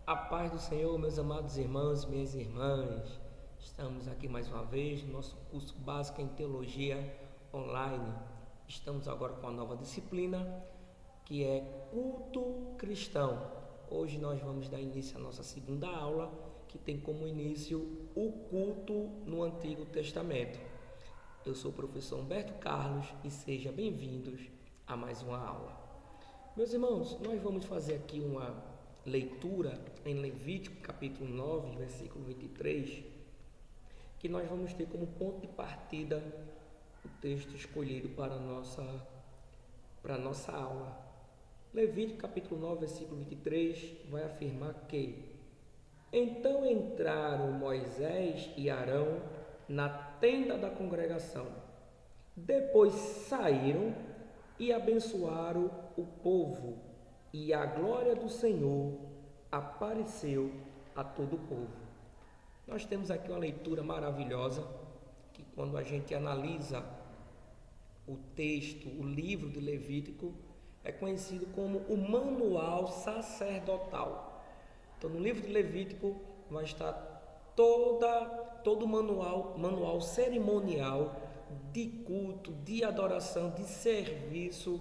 A paz do Senhor, meus amados irmãos e minhas irmãs. Estamos aqui mais uma vez no nosso curso básico em Teologia Online. Estamos agora com a nova disciplina, que é Culto Cristão. Hoje nós vamos dar início à nossa segunda aula, que tem como início o culto no Antigo Testamento. Eu sou o professor Humberto Carlos e sejam bem-vindos a mais uma aula. Meus irmãos, nós vamos fazer aqui uma leitura em Levítico capítulo 9, versículo 23, que nós vamos ter como ponto de partida o texto escolhido para a nossa aula. Levítico capítulo 9, versículo 23 vai afirmar que então entraram Moisés e Arão na tenda da congregação, depois saíram e abençoaram o povo, e a glória do Senhor apareceu a todo o povo. Nós temos aqui uma leitura maravilhosa, que quando a gente analisa o texto, o livro de Levítico, é conhecido como o manual sacerdotal. Então, no livro de Levítico vai estar todo o manual cerimonial de culto, de adoração, de serviço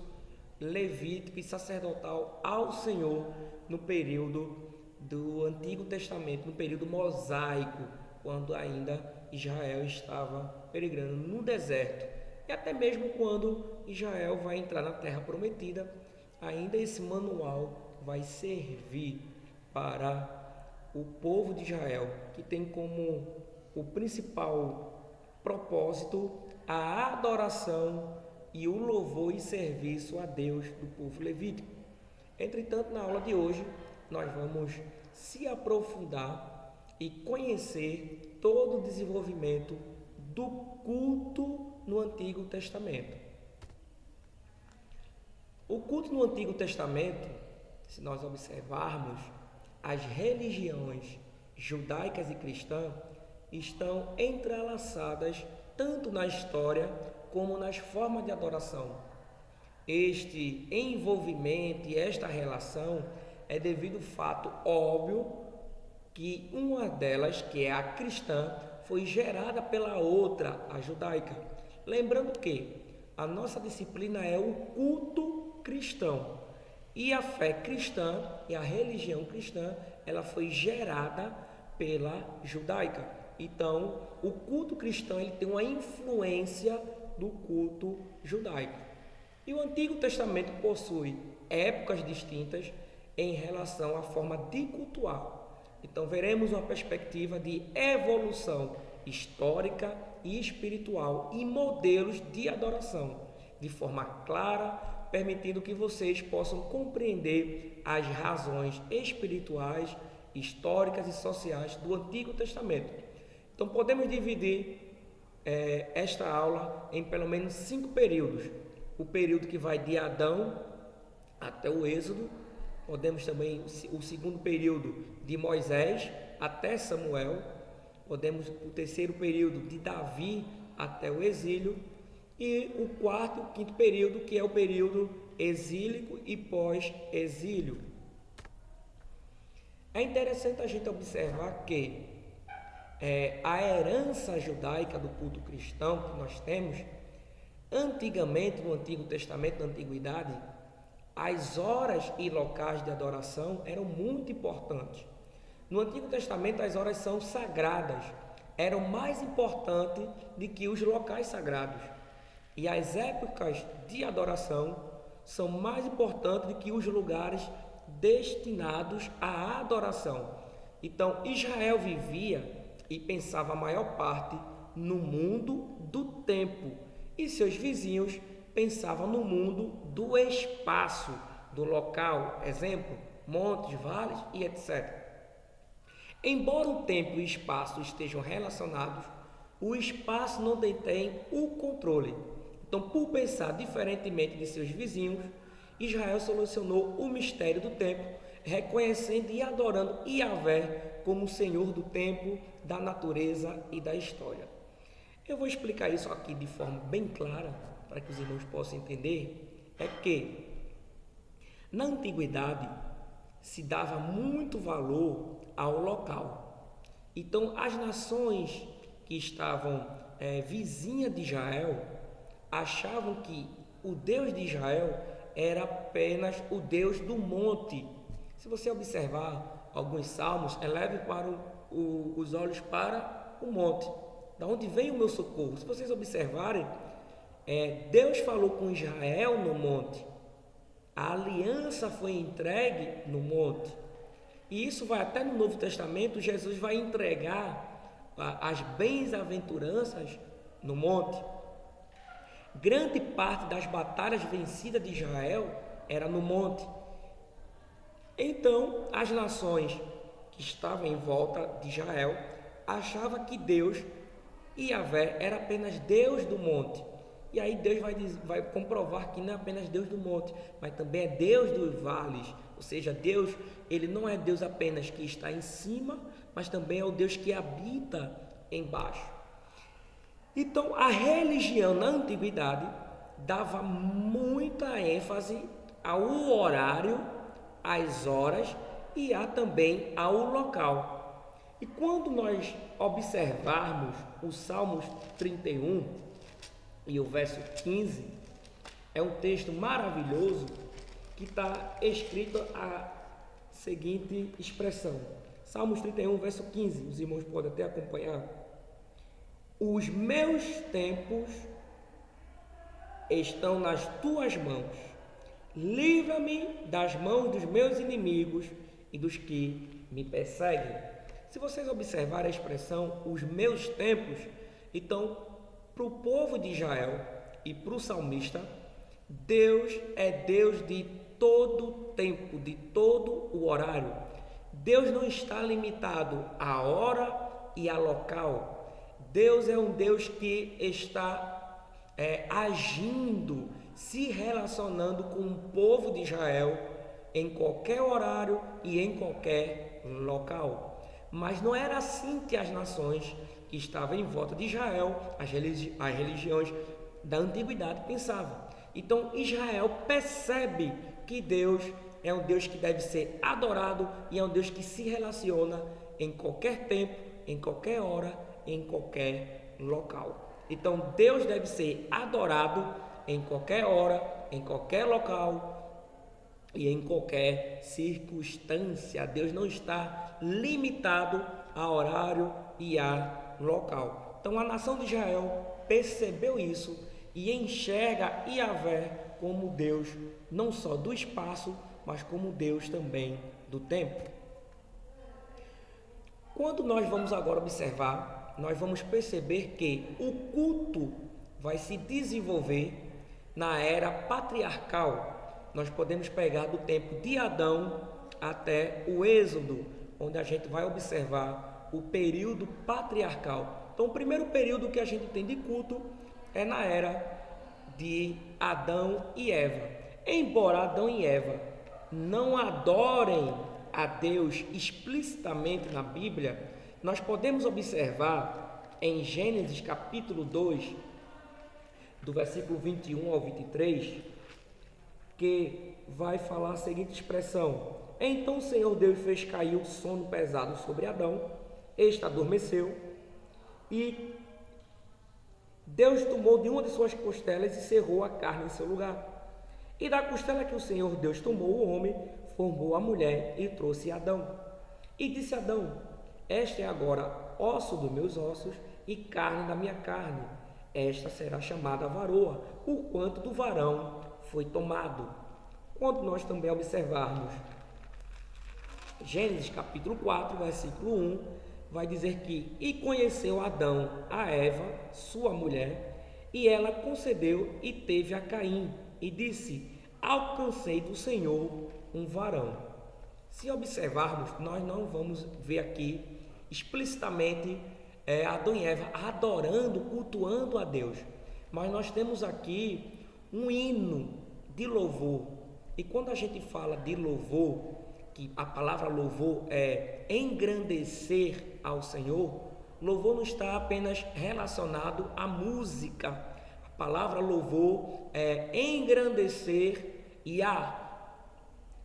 levítico e sacerdotal ao Senhor no período do Antigo Testamento, no período mosaico, quando ainda Israel estava peregrinando no deserto. E até mesmo quando Israel vai entrar na Terra Prometida, ainda esse manual vai servir para o povo de Israel, que tem como o principal propósito a adoração e o louvor e serviço a Deus do povo levítico. Entretanto, na aula de hoje, nós vamos se aprofundar e conhecer todo o desenvolvimento do culto no Antigo Testamento. O culto no Antigo Testamento, se nós observarmos, as religiões judaicas e cristãs estão entrelaçadas tanto na história como nas formas de adoração. Este envolvimento e esta relação é devido ao fato óbvio que uma delas, que é a cristã, foi gerada pela outra, a judaica. Lembrando que a nossa disciplina é o culto cristão. E a fé cristã e a religião cristã, ela foi gerada pela judaica. Então, o culto cristão ele tem uma influência do culto judaico. E o Antigo Testamento possui épocas distintas em relação à forma de cultuar. Então, veremos uma perspectiva de evolução histórica e espiritual e modelos de adoração, de forma clara, permitindo que vocês possam compreender as razões espirituais, históricas e sociais do Antigo Testamento. Então, podemos dividir esta aula em pelo menos 5 períodos. O período que vai de Adão até o Êxodo. Podemos também o segundo período de Moisés até Samuel. Podemos o terceiro período de Davi até o exílio. E o quarto e o quinto período, que é o período exílico e pós-exílio. É interessante a gente observar que a herança judaica do culto cristão que nós temos, antigamente no Antigo Testamento, na Antiguidade, as horas e locais de adoração eram muito importantes. No Antigo Testamento as horas são sagradas, eram mais importantes do que os locais sagrados. E as épocas de adoração são mais importantes do que os lugares destinados à adoração. Então Israel vivia e pensava a maior parte no mundo do tempo, e seus vizinhos pensavam no mundo do espaço, do local, exemplo, montes, vales e etc. Embora o tempo e o espaço estejam relacionados, o espaço não detém o controle. Então, por pensar diferentemente de seus vizinhos, Israel solucionou o mistério do tempo, reconhecendo e adorando Yahvé como o Senhor do tempo, da natureza e da história. Eu vou explicar isso aqui de forma bem clara, para que os irmãos possam entender, é que na antiguidade se dava muito valor ao local. Então, as nações que estavam vizinhas de Israel achavam que o Deus de Israel era apenas o Deus do monte. Se você observar alguns salmos, eleve para os olhos para o monte, da onde vem o meu socorro. Se vocês observarem, Deus falou com Israel no monte, a aliança foi entregue no monte, e isso vai até no Novo Testamento. Jesus vai entregar as bem-aventuranças no monte. Grande parte das batalhas vencidas de Israel era no monte. Então, as nações que estavam em volta de Israel achavam que Deus, Yahvé, era apenas Deus do monte. E aí Deus vai comprovar que não é apenas Deus do monte, mas também é Deus dos vales. Ou seja, Deus, ele não é Deus apenas que está em cima, mas também é o Deus que habita embaixo. Então, a religião na antiguidade dava muita ênfase ao horário, às horas e também ao local. E quando nós observarmos o Salmos 31 e o verso 15, é um texto maravilhoso que está escrito a seguinte expressão. Salmos 31, verso 15, os irmãos podem até acompanhar. Os meus tempos estão nas tuas mãos. Livra-me das mãos dos meus inimigos e dos que me perseguem. Se vocês observarem a expressão, os meus tempos, então, para o povo de Israel e para o salmista, Deus é Deus de todo o tempo, de todo o horário. Deus não está limitado à hora e a local. Deus é um Deus que está agindo, se relacionando com o povo de Israel em qualquer horário e em qualquer local. Mas não era assim que as nações que estavam em volta de Israel, as religiões da antiguidade, pensavam. Então Israel percebe que Deus é um Deus que deve ser adorado e é um Deus que se relaciona em qualquer tempo, em qualquer hora, em qualquer local. Então Deus deve ser adorado em qualquer hora, em qualquer local e em qualquer circunstância. Deus não está limitado a horário e a local. Então a nação de Israel percebeu isso e enxerga Yahvé como Deus não só do espaço, mas como Deus também do tempo. Quando nós vamos agora observar, nós vamos perceber que o culto vai se desenvolver na era patriarcal. Nós podemos pegar do tempo de Adão até o Êxodo, onde a gente vai observar o período patriarcal. Então, o primeiro período que a gente tem de culto é na era de Adão e Eva. Embora Adão e Eva não adorem a Deus explicitamente na Bíblia, nós podemos observar em Gênesis capítulo 2, do versículo 21 ao 23, que vai falar a seguinte expressão: Então o Senhor Deus fez cair o sono pesado sobre Adão, este adormeceu, e Deus tomou de uma de suas costelas e cerrou a carne em seu lugar. E da costela que o Senhor Deus tomou, o homem formou a mulher e trouxe Adão. E disse Adão: Esta é agora osso dos meus ossos e carne da minha carne. Esta será chamada varoa, porquanto do varão foi tomado. Quando nós também observarmos Gênesis capítulo 4, versículo 1, vai dizer que: E conheceu Adão a Eva, sua mulher, e ela concebeu e teve a Caim, e disse: Alcancei do Senhor um varão. Se observarmos, nós não vamos ver aqui explicitamente Adão e Eva adorando, cultuando a Deus, mas nós temos aqui um hino de louvor. E quando a gente fala de louvor, que a palavra louvor é engrandecer ao Senhor, louvor não está apenas relacionado à música. A palavra louvor é engrandecer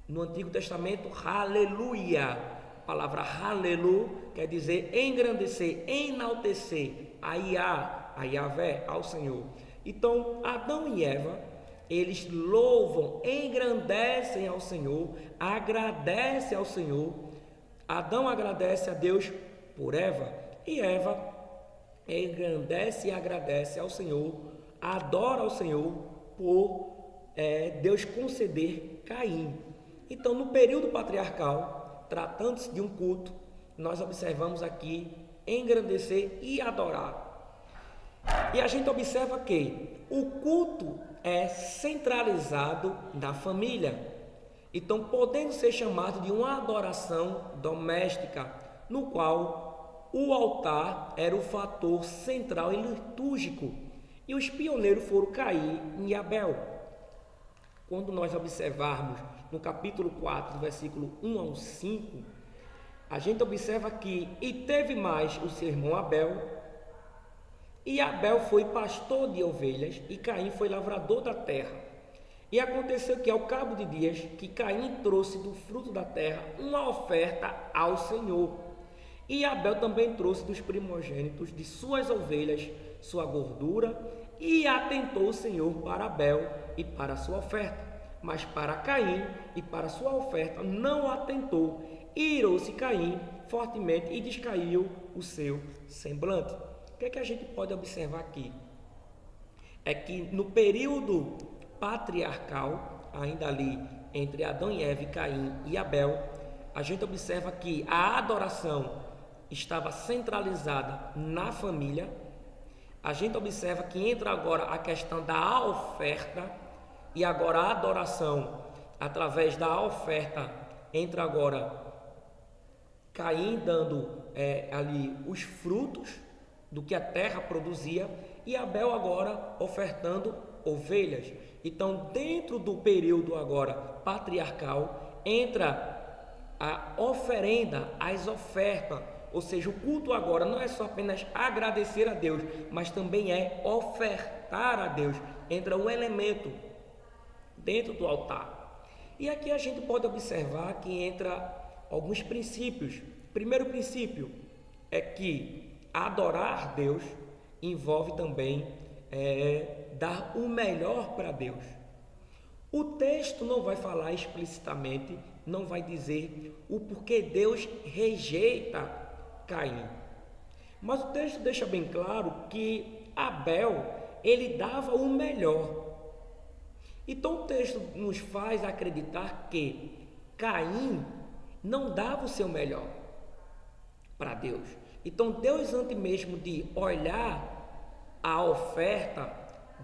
No Antigo Testamento, aleluia. A palavra halelu quer dizer engrandecer, enaltecer a Yahvé, ao Senhor. Então, Adão e Eva, eles louvam, engrandecem ao Senhor, agradecem ao Senhor. Adão agradece a Deus por Eva, e Eva engrandece e agradece ao Senhor, adora ao Senhor por Deus conceder Caim. Então, no período patriarcal, tratando-se de um culto, nós observamos aqui engrandecer e adorar. E a gente observa que o culto é centralizado na família. Então, podendo ser chamado de uma adoração doméstica, no qual o altar era o fator central e litúrgico, e os pioneiros foram Caim e Abel. Quando nós observarmos no capítulo 4, versículo 1 ao 5, a gente observa que e teve mais o seu irmão Abel, e Abel foi pastor de ovelhas, e Caim foi lavrador da terra. E aconteceu que, ao cabo de dias, que Caim trouxe do fruto da terra uma oferta ao Senhor. E Abel também trouxe dos primogênitos de suas ovelhas sua gordura, e atentou o Senhor para Abel e para a sua oferta. Mas para Caim e para a sua oferta não atentou. E irou-se Caim fortemente e descaiu o seu semblante. O que é que a gente pode observar aqui? É que no período patriarcal, ainda ali entre Adão e Eva, Caim e Abel, a gente observa que a adoração estava centralizada na família. A gente observa que entra agora a questão da oferta, e agora a adoração, através da oferta, entra agora Caim dando ali os frutos do que a terra produzia, e Abel agora ofertando ovelhas. Então, dentro do período agora patriarcal, entra a oferenda, as ofertas, ou seja, o culto agora não é só apenas agradecer a Deus, mas também é ofertar a Deus. Entra um elemento dentro do altar. E aqui a gente pode observar que entra alguns princípios. Primeiro princípio é que adorar Deus envolve também dar o melhor para Deus. O texto não vai falar explicitamente, não vai dizer o porquê Deus rejeita Caim. Mas o texto deixa bem claro que Abel, ele dava o melhor. Então o texto nos faz acreditar que Caim não dava o seu melhor para Deus. Então Deus, antes mesmo de olhar a oferta,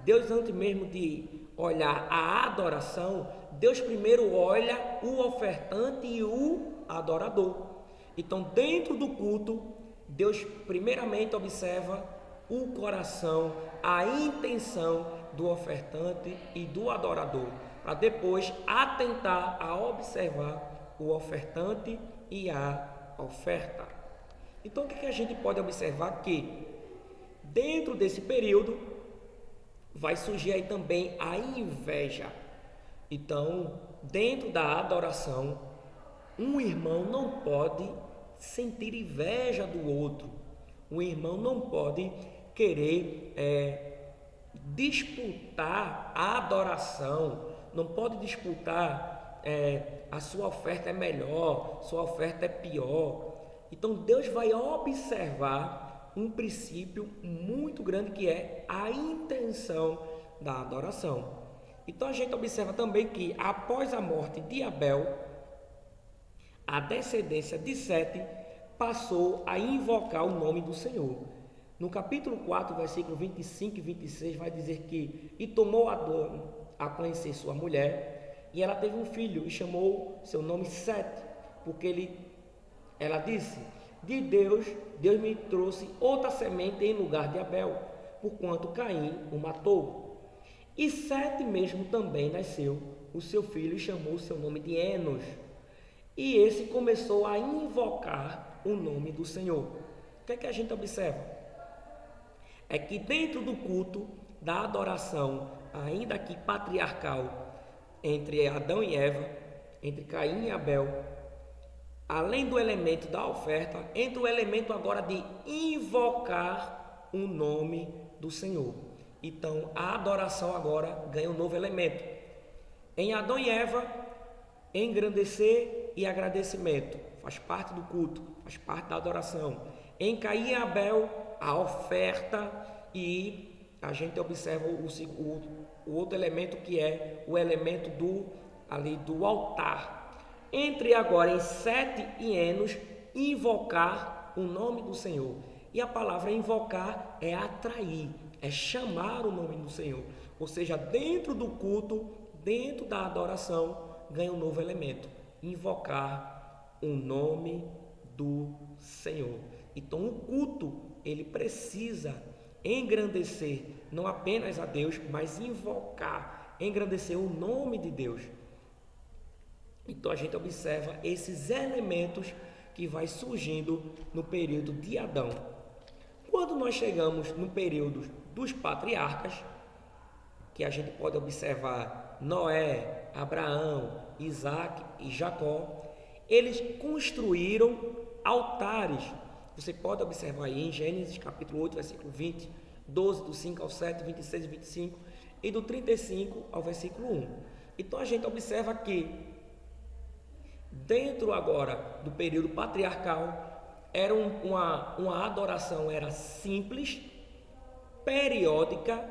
Deus, antes mesmo de olhar a adoração, Deus primeiro olha o ofertante e o adorador. Então, dentro do culto, Deus primeiramente observa o coração, a intenção do ofertante e do adorador, para depois atentar a observar o ofertante e a oferta. Então, o que a gente pode observar? Que dentro desse período vai surgir aí também a inveja. Então, dentro da adoração, um irmão não pode sentir inveja do outro. Um irmão não pode querer disputar a adoração, não pode disputar a sua oferta é melhor, sua oferta é pior. Então Deus vai observar um princípio muito grande, que é a intenção da adoração. Então a gente observa também que após a morte de Abel, a descendência de Sete passou a invocar o nome do Senhor. No capítulo 4, versículo 25 e 26, vai dizer que e tomou Adão a conhecer sua mulher, e ela teve um filho e chamou seu nome Sete, porque ela disse: de Deus me trouxe outra semente em lugar de Abel, porquanto Caim o matou. E Sete mesmo também nasceu o seu filho e chamou seu nome de Enos. E esse começou a invocar o nome do Senhor. O que é que a gente observa? É que dentro do culto da adoração, ainda que patriarcal, entre Adão e Eva, entre Caim e Abel, além do elemento da oferta, entra o elemento agora de invocar o nome do Senhor. Então, a adoração agora ganha um novo elemento. Em Adão e Eva, engrandecer e agradecimento faz parte do culto, faz parte da adoração. Em Caim e Abel, a oferta, e a gente observa o outro elemento, que é o elemento do altar. Entre agora em Sete e Enos, invocar o nome do Senhor. E a palavra invocar é atrair, é chamar o nome do Senhor. Ou seja, dentro do culto, dentro da adoração, ganha um novo elemento: invocar o nome do Senhor. Então o culto, ele precisa engrandecer não apenas a Deus, mas invocar, engrandecer o nome de Deus. Então a gente observa esses elementos que vai surgindo no período de Adão. Quando nós chegamos no período dos patriarcas, que a gente pode observar Noé, Abraão, Isaac e Jacó, eles construíram altares. Você pode observar aí em Gênesis capítulo 8, versículo 20, 12, do 5 ao 7, 26 e 25, e do 35 ao versículo 1. Então a gente observa que dentro agora do período patriarcal, era uma adoração era simples, periódica,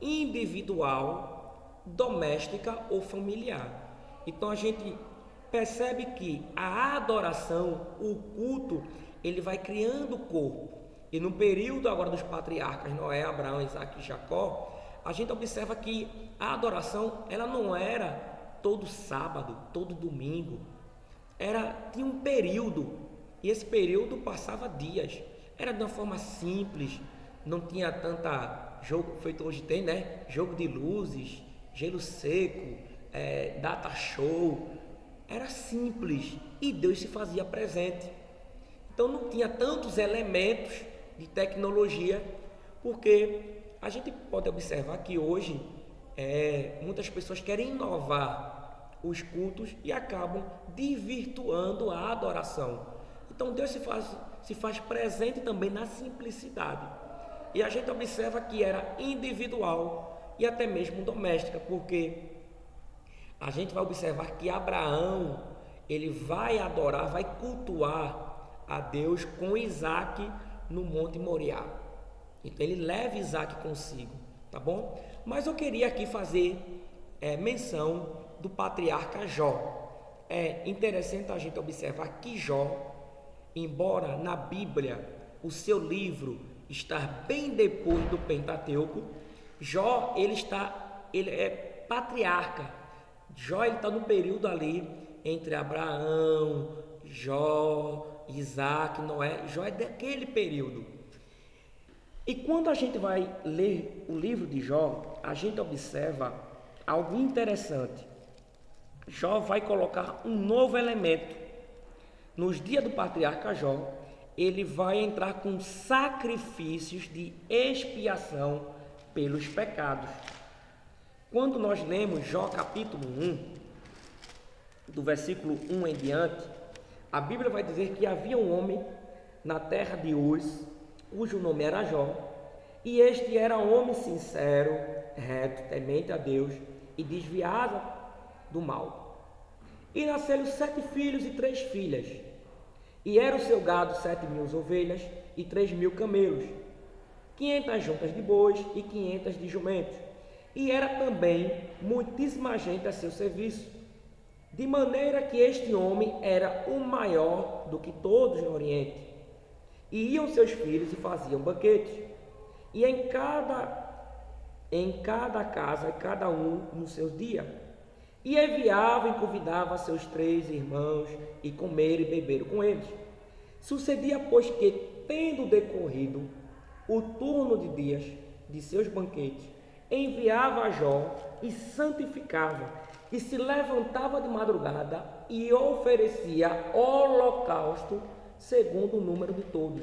individual, doméstica ou familiar. Então a gente percebe que a adoração, o culto, ele vai criando corpo. E no período agora dos patriarcas, Noé, Abraão, Isaac e Jacó, a gente observa que a adoração, ela não era todo sábado, todo domingo. Tinha um período, e esse período passava dias. Era de uma forma simples, não tinha tanta jogo feito hoje tem, né? Jogo de luzes, gelo seco, data show. Era simples e Deus se fazia presente. Então não tinha tantos elementos de tecnologia, porque a gente pode observar que hoje muitas pessoas querem inovar os cultos e acabam desvirtuando a adoração. Então Deus se faz presente também na simplicidade. E a gente observa que era individual e até mesmo doméstica, porque a gente vai observar que Abraão, ele vai adorar, vai cultuar a Deus com Isaac no Monte Moriá. Então ele leva Isaac consigo, tá bom? Mas eu queria aqui fazer menção do patriarca Jó. É interessante a gente observar que Jó, embora na Bíblia o seu livro está bem depois do Pentateuco, Jó ele é patriarca. Jó está no período ali entre Abraão, Jó, Isaac, Noé. Jó é daquele período. E quando a gente vai ler o livro de Jó, a gente observa algo interessante. Jó vai colocar um novo elemento. Nos dias do patriarca Jó, ele vai entrar com sacrifícios de expiação pelos pecados. Quando nós lemos Jó capítulo 1, do versículo 1 em diante, a Bíblia vai dizer que havia um homem na terra de Uz, cujo nome era Jó, e este era um homem sincero, reto, temente a Deus e desviado do mal. E nasceram 7 filhos e 3 filhas, e era o seu gado 7.000 ovelhas e 3.000 camelos, 500 juntas de bois e 500 de jumentos. E era também muitíssima gente a seu serviço, de maneira que este homem era o maior do que todos no Oriente. E iam seus filhos e faziam banquetes, e em cada casa, cada um no seu dia. E enviava e convidava seus 3 irmãos e comer e beber com eles. Sucedia, pois, que, tendo decorrido o turno de dias de seus banquetes, enviava a Jó e santificava, e se levantava de madrugada e oferecia holocausto segundo o número de todos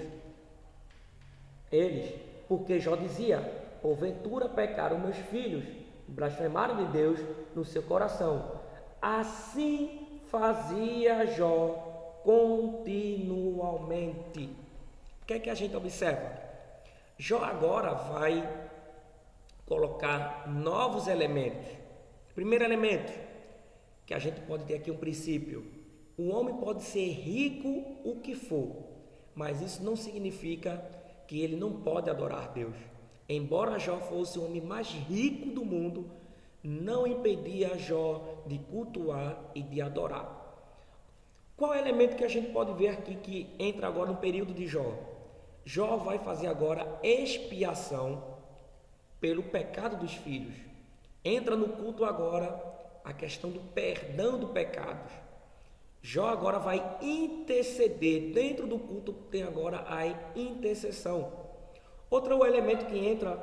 eles, porque Jó dizia: porventura pecaram meus filhos, blasfemaram de Deus no seu coração. Assim fazia Jó continuamente. O que é que a gente observa? Jó agora vai colocar novos elementos. Primeiro elemento, que a gente pode ter aqui um princípio: o homem pode ser rico o que for, mas isso não significa que ele não pode adorar Deus. Embora Jó fosse o homem mais rico do mundo, não impedia Jó de cultuar e de adorar. Qual é o elemento que a gente pode ver aqui que entra agora no período de Jó? Jó vai fazer agora expiação pelo pecado dos filhos. Entra no culto agora a questão do perdão do pecado. Jó agora vai interceder. Dentro do culto tem agora a intercessão. Outro elemento que entra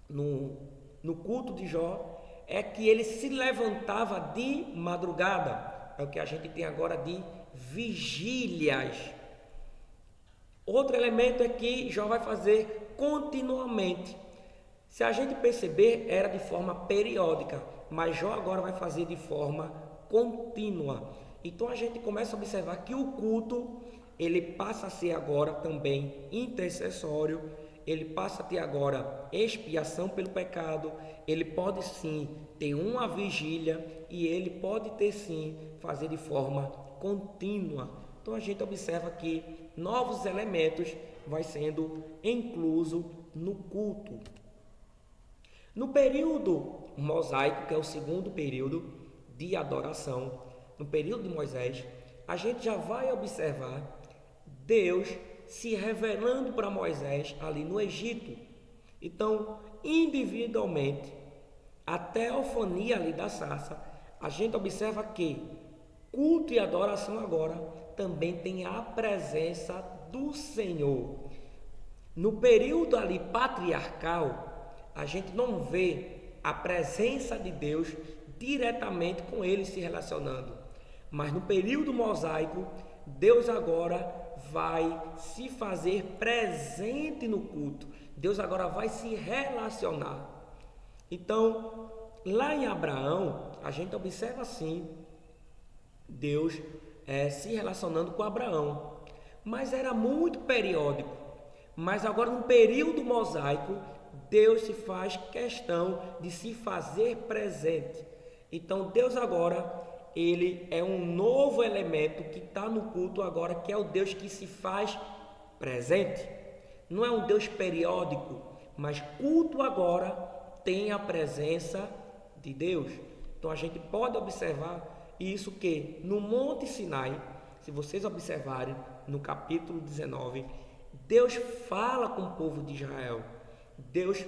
no culto de Jó é que ele se levantava de madrugada. É o que a gente tem agora de vigílias. Outro elemento é que Jó vai fazer continuamente. Se a gente perceber, era de forma periódica, mas Jó agora vai fazer de forma contínua. Então a gente começa a observar que o culto, ele passa a ser agora também intercessório, ele passa a ter agora expiação pelo pecado, ele pode sim ter uma vigília e ele pode ter sim fazer de forma contínua. Então a gente observa que novos elementos vai sendo incluso no culto. No período mosaico, que é o segundo período de adoração, no período de Moisés, a gente já vai observar Deus se revelando para Moisés ali no Egito. Então, individualmente, a teofania ali da sarça, a gente observa que culto e adoração agora também tem a presença do Senhor. No período ali patriarcal, a gente não vê a presença de Deus diretamente com ele se relacionando. Mas no período mosaico, Deus agora vai se fazer presente no culto. Deus agora vai se relacionar. Então, lá em Abraão, a gente observa assim, Deus se relacionando com Abraão. Mas era muito periódico. Mas agora no período mosaico, Deus se faz questão de se fazer presente. Então Deus agora, ele é um novo elemento que está no culto agora, que é o Deus que se faz presente. Não é um Deus periódico, mas culto agora tem a presença de Deus. Então a gente pode observar isso que no Monte Sinai, se vocês observarem no capítulo 19, Deus fala com o povo de Israel. Deus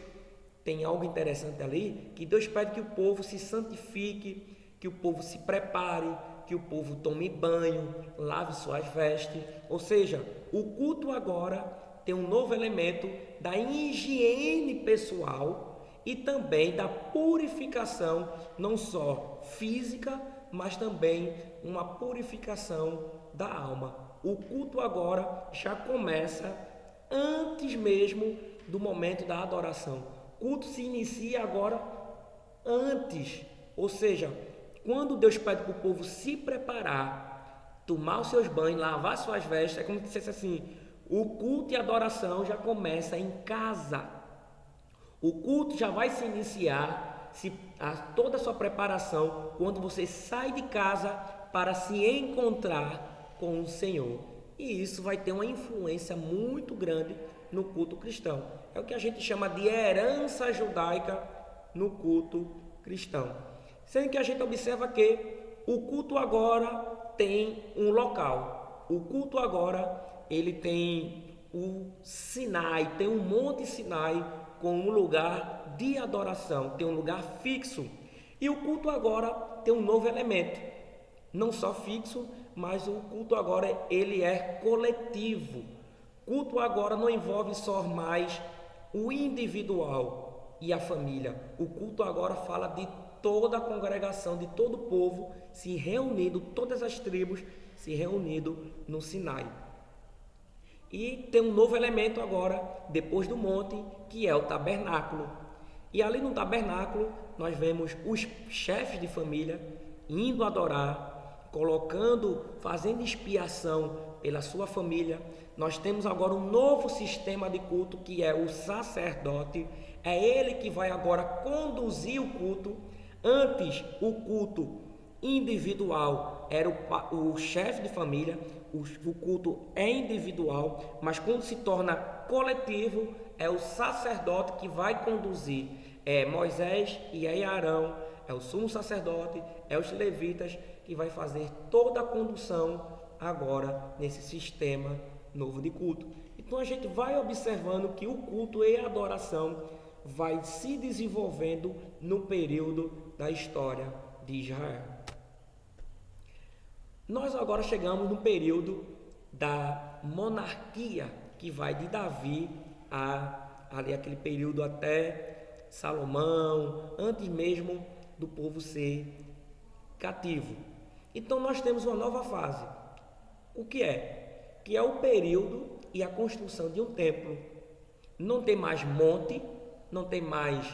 tem algo interessante ali, que Deus pede que o povo se santifique, que o povo se prepare, que o povo tome banho, lave suas vestes. Ou seja, o culto agora tem um novo elemento da higiene pessoal e também da purificação, não só física, mas também uma purificação da alma. O culto agora já começa antes mesmo do momento da adoração. O culto se inicia agora antes, ou seja, quando Deus pede para o povo se preparar, tomar os seus banhos, lavar suas vestes, é como se dissesse assim, o culto e a adoração já começa em casa. O culto já vai se iniciar, toda a sua preparação, quando você sai de casa para se encontrar com o Senhor. E isso vai ter uma influência muito grande no culto cristão. É o que a gente chama de herança judaica no culto cristão. Sendo que a gente observa que o culto agora tem um local. O culto agora, ele tem o Sinai, tem um Monte Sinai com um lugar de adoração, tem um lugar fixo. E o culto agora tem um novo elemento, não só fixo, mas o culto agora ele é coletivo. Culto agora não envolve só mais o individual e a família. O culto agora fala de toda a congregação, de todo o povo se reunindo, todas as tribos se reunindo no Sinai. E tem um novo elemento agora, depois do monte, que é o tabernáculo. E ali no tabernáculo, nós vemos os chefes de família indo adorar, fazendo expiação pela sua família. Nós temos agora um novo sistema de culto, que é o sacerdote. É ele que vai agora conduzir o culto. Antes, o culto individual era o chefe de família, o culto é individual, mas quando se torna coletivo, é o sacerdote que vai conduzir. É Moisés e é Arão, é o sumo sacerdote, é os levitas que vai fazer toda a condução agora nesse sistema novo de culto. Então a gente vai observando que o culto e a adoração vai se desenvolvendo no período da história de Israel. Nós agora chegamos no período da monarquia, que vai de Davi ali aquele período até Salomão, antes mesmo do povo ser cativo. Então nós temos uma nova fase. O que é? Que é o período e a construção de um templo. Não tem mais monte, não tem mais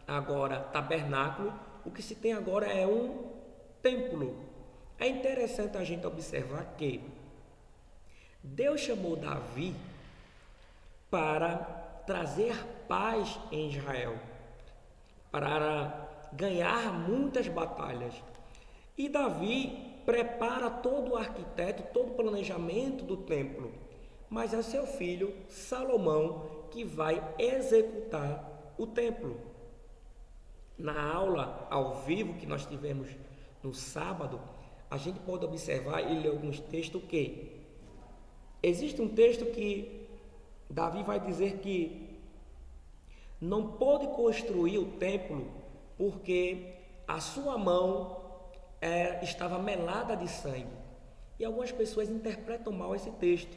agora tabernáculo. O que se tem agora é um templo. É interessante a gente observar que Deus chamou Davi para trazer paz em Israel, para ganhar muitas batalhas. E Davi prepara todo o arquiteto, todo o planejamento do templo, mas é seu filho Salomão que vai executar o templo. Na aula ao vivo que nós tivemos no sábado, a gente pode observar e ler alguns textos que existe um texto que Davi vai dizer que não pôde construir o templo porque a sua mão estava melada de sangue. E algumas pessoas interpretam mal esse texto.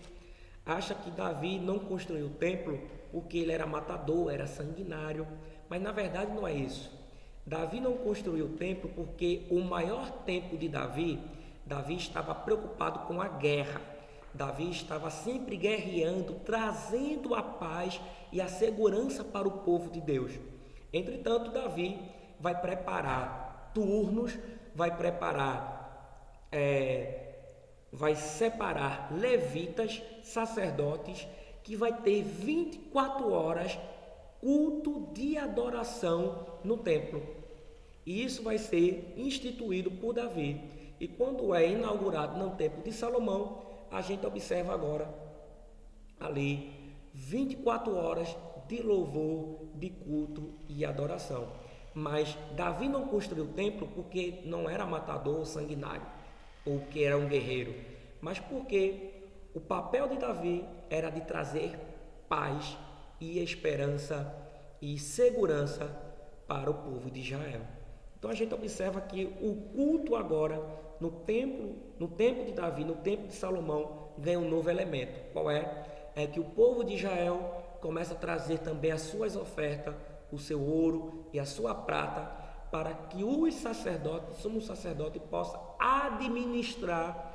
Acham que Davi não construiu o templo porque ele era matador, era sanguinário. Mas na verdade não é isso. Davi não construiu o templo porque o maior tempo de Davi estava preocupado com a guerra. Davi estava sempre guerreando, trazendo a paz e a segurança para o povo de Deus. Entretanto, Davi vai preparar turnos, vai separar levitas, sacerdotes, que vai ter 24 horas culto de adoração no templo. E isso vai ser instituído por Davi. E quando é inaugurado no templo de Salomão, a gente observa agora ali 24 horas de louvor, de culto e adoração. Mas Davi não construiu o templo porque não era matador ou sanguinário, ou que era um guerreiro, mas porque o papel de Davi era de trazer paz e esperança e segurança para o povo de Israel. Então a gente observa que o culto agora no templo de Davi, no templo de Salomão, ganha um novo elemento. Qual é? É que o povo de Israel começa a trazer também as suas ofertas, o seu ouro e a sua prata, para que os sacerdotes, o sumo sacerdote, possa administrar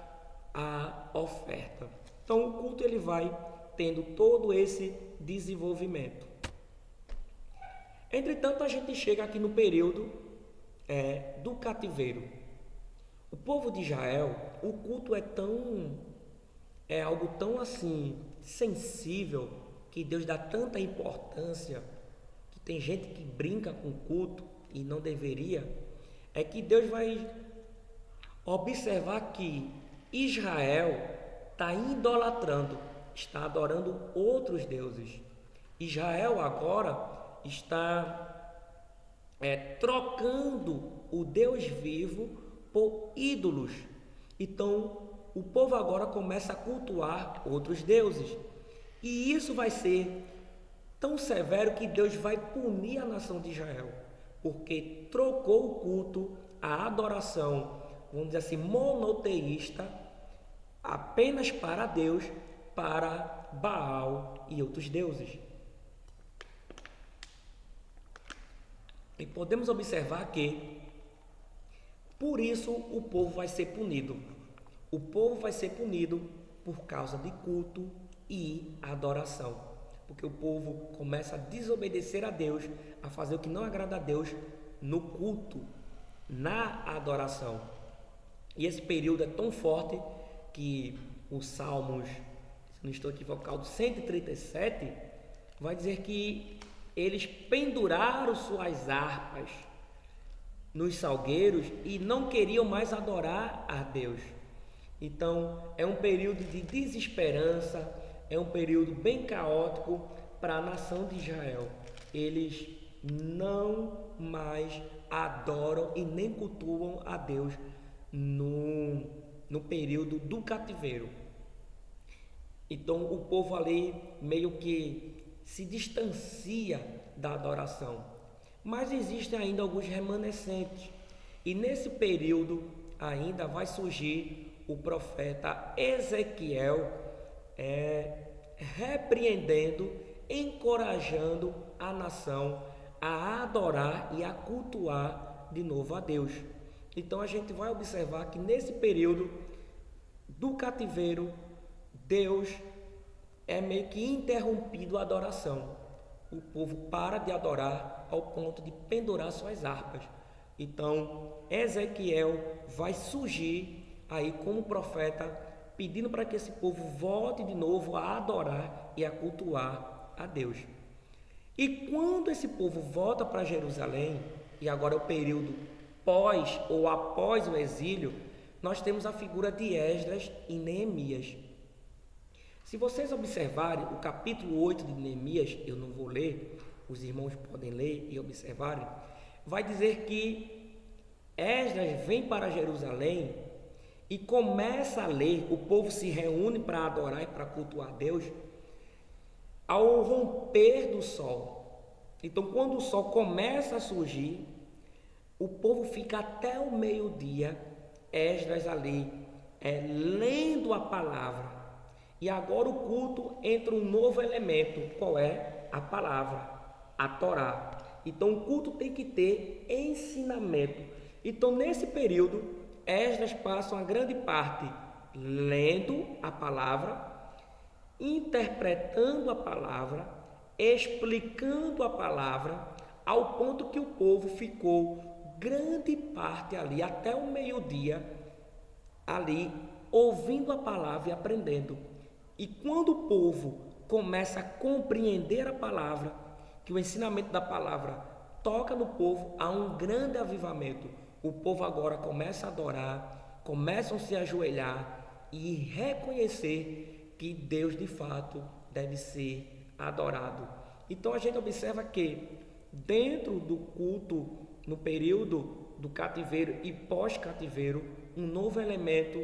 a oferta. Então o culto ele vai tendo todo esse desenvolvimento. Entretanto, a gente chega aqui no período do cativeiro. O povo de Israel, o culto é algo tão assim sensível, que Deus dá tanta importância, que tem gente que brinca com o culto e não deveria, é que Deus vai observar que Israel está idolatrando, está adorando outros deuses. Israel agora está trocando o Deus vivo por ídolos. Então o povo agora começa a cultuar outros deuses, e isso vai ser tão severo que Deus vai punir a nação de Israel, porque trocou o culto, a adoração, vamos dizer assim, monoteísta, apenas para Deus, para Baal e outros deuses. E podemos observar que, por isso, o povo vai ser punido. O povo vai ser punido por causa de culto e adoração. Porque o povo começa a desobedecer a Deus, a fazer o que não agrada a Deus no culto, na adoração. E esse período é tão forte que o Salmos, se não estou equivocado, 137, vai dizer que eles penduraram suas harpas nos salgueiros e não queriam mais adorar a Deus. Então, é um período de desesperança, é um período bem caótico para a nação de Israel. Eles não mais adoram e nem cultuam a Deus no período do cativeiro. Então, o povo ali meio que se distancia da adoração. Mas existem ainda alguns remanescentes. E nesse período ainda vai surgir o profeta Ezequiel repreendendo, encorajando a nação a adorar e a cultuar de novo a Deus. Então a gente vai observar que nesse período do cativeiro, Deus é meio que interrompido a adoração. O povo para de adorar ao ponto de pendurar suas harpas. Então Ezequiel vai surgir aí como profeta, pedindo para que esse povo volte de novo a adorar e a cultuar a Deus. E quando esse povo volta para Jerusalém, e agora é o período pós ou após o exílio, nós temos a figura de Esdras e Neemias. Se vocês observarem o capítulo 8 de Neemias, eu não vou ler, os irmãos podem ler e observarem, vai dizer que Esdras vem para Jerusalém e começa a ler, o povo se reúne para adorar e para cultuar a Deus ao romper do sol. Então, quando o sol começa a surgir, o povo fica até o meio-dia, Esdras ali, lendo a palavra. E agora o culto entra um novo elemento, qual é? A palavra, a Torá. Então, o culto tem que ter ensinamento. Então, nesse período, Esdras passa uma grande parte lendo a palavra, interpretando a palavra, explicando a palavra, ao ponto que o povo ficou grande parte ali, até o meio-dia, ali, ouvindo a palavra e aprendendo. E quando o povo começa a compreender a palavra, que o ensinamento da palavra toca no povo, há um grande avivamento. O povo agora começa a adorar, começam a se ajoelhar e reconhecer que Deus de fato deve ser adorado. Então a gente observa que dentro do culto, no período do cativeiro e pós-cativeiro, um novo elemento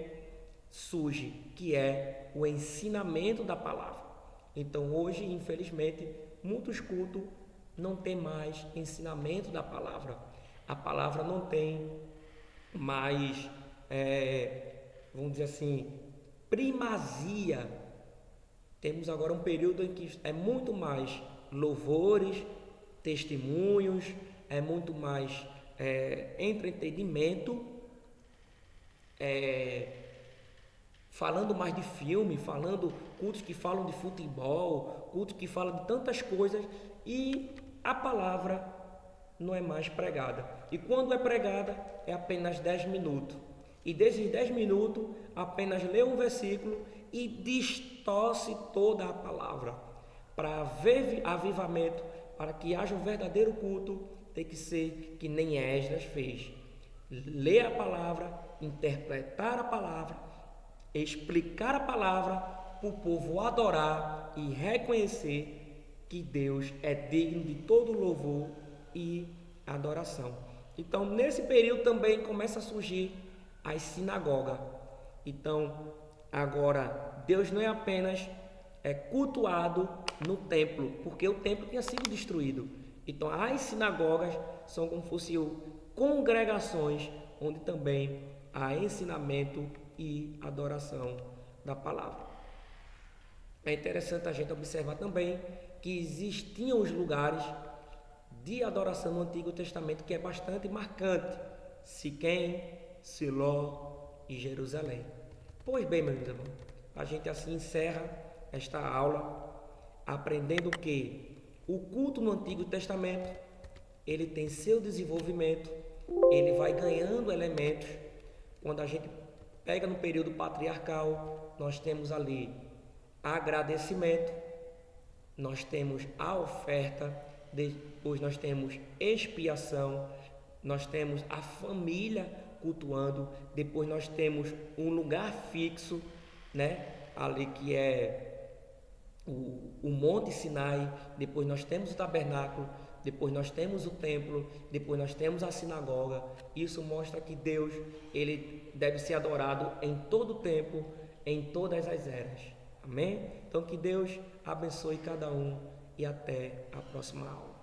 surge, que é o ensinamento da palavra. Então hoje, infelizmente, muitos cultos não tem mais ensinamento da palavra. A palavra não tem mais, vamos dizer assim, primazia. Temos agora um período em que é muito mais louvores, testemunhos, é muito mais entretenimento, falando mais de filme, falando cultos que falam de futebol, cultos que falam de tantas coisas, e a palavra não é mais pregada. E quando é pregada, é apenas 10 minutos. E desses 10 minutos, apenas lê um versículo e distorce toda a palavra. Para haver avivamento, para que haja um verdadeiro culto, tem que ser que nem Esdras fez. Ler a palavra, interpretar a palavra, explicar a palavra, para o povo adorar e reconhecer que Deus é digno de todo louvor e adoração. Então, nesse período também começa a surgir as sinagogas. Então, agora, Deus não é apenas cultuado no templo, porque o templo tinha sido destruído. Então, as sinagogas são como se fossem congregações onde também há ensinamento e adoração da palavra. É interessante a gente observar também que existiam os lugares de adoração no Antigo Testamento que é bastante marcante: Siquém, Siló e Jerusalém. Pois bem, meus irmãos, a gente assim encerra esta aula aprendendo que o culto no Antigo Testamento ele tem seu desenvolvimento, ele vai ganhando elementos quando a gente Pega no período patriarcal, nós temos ali agradecimento, nós temos a oferta, depois nós temos expiação, nós temos a família cultuando, depois nós temos um lugar fixo, né? Ali que é o Monte Sinai, depois nós temos o tabernáculo, depois nós temos o templo, depois nós temos a sinagoga. Isso mostra que Deus, ele deve ser adorado em todo o tempo, em todas as eras. Amém? Então que Deus abençoe cada um e até a próxima aula.